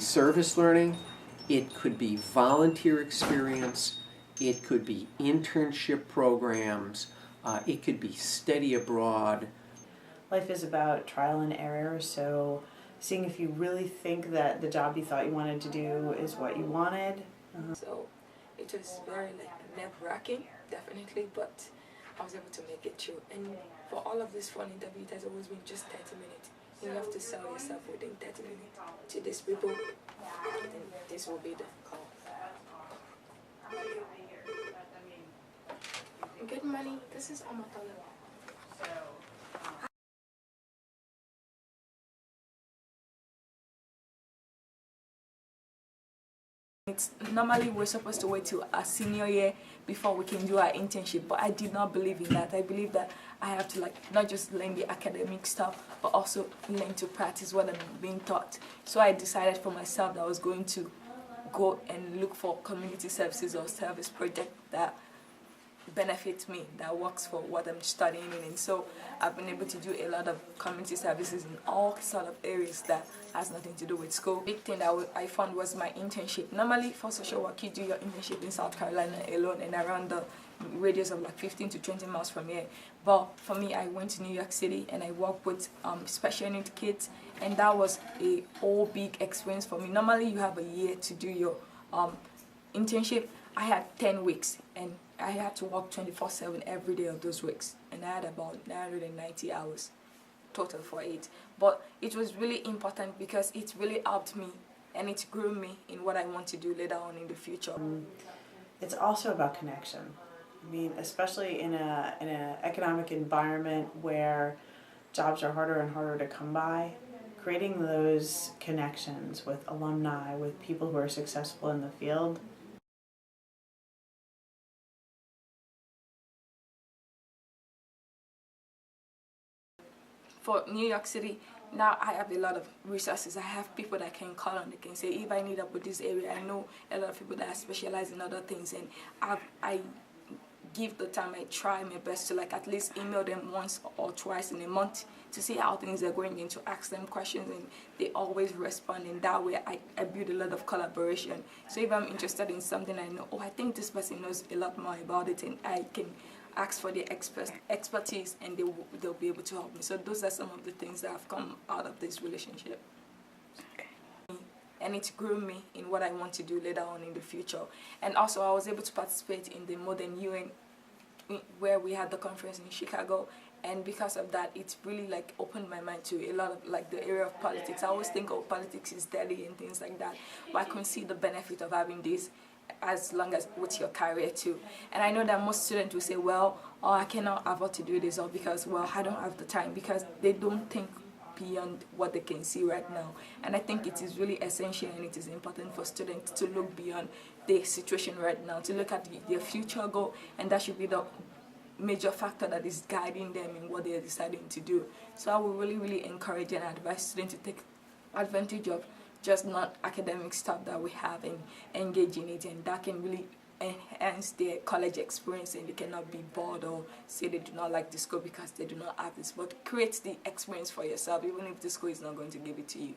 Service learning, it could be volunteer experience, it could be internship programs, it could be study abroad. Life is about trial and error, so seeing if you really think that the job you thought you wanted to do is what you wanted. So it was very nerve-wracking, definitely, but I was able to make it through. And for all of this phone interview, it has always been just 30 minutes. You have to sell yourself within 30 minutes to these people. And this will be the call. Good morning, this is TOLA. It's normally we're supposed to wait till our senior year before we can do our internship, but I did not believe in that. I believe that I have to not just learn the academic stuff, but also learn to practice what I'm being taught. So I decided for myself that I was going to go and look for community services or service project that benefits me, that works for what I'm studying in. And so I've been able to do a lot of community services in all sort of areas that has nothing to do with school. Big thing that I found was my internship. Normally for social work you do your internship in South Carolina alone and around the radius of 15 to 20 miles from here. But for me, I went to New York City and I worked with special needs kids, and that was a whole big experience for me. Normally you have a year to do your internship. I had 10 weeks and I had to work 24/7 every day of those weeks, and I had about 990 hours total for it. But it was really important because it really helped me and it grew me in what I want to do later on in the future. It's also about connection. I mean, especially in an economic environment where jobs are harder and harder to come by, creating those connections with alumni, with people who are successful in the field. For New York City, now I have a lot of resources. I have people that I can call on. They can say, if I need help with this area, I know a lot of people that specialize in other things, and I give the time. I try my best to at least email them once or twice in a month to see how things are going and to ask them questions, and they always respond. And that way I build a lot of collaboration. So if I'm interested in something, I know, I think this person knows a lot more about it, and I can ask for their expertise, and they'll be able to help me. So those are some of the things that have come out of this relationship. And it grew me in what I want to do later on in the future. And also I was able to participate in the Modern UN, where we had the conference in Chicago, and because of that it really opened my mind to a lot of the area of politics. I always think politics is deadly and things like that, but I can see the benefit of having this as long as with your career too. And I know that most students will say, well, I cannot afford to do this, or because, well, I don't have the time, because they don't think beyond what they can see right now. And I think it is really essential and it is important for students to look beyond their situation right now, to look at their future goal, and that should be the major factor that is guiding them in what they are deciding to do. So I would really encourage and advise students to take advantage of just not academic stuff that we have and engage in it, and that can really enhance their college experience, and they cannot be bored or say they do not like the school because they do not have this, but create the experience for yourself even if the school is not going to give it to you.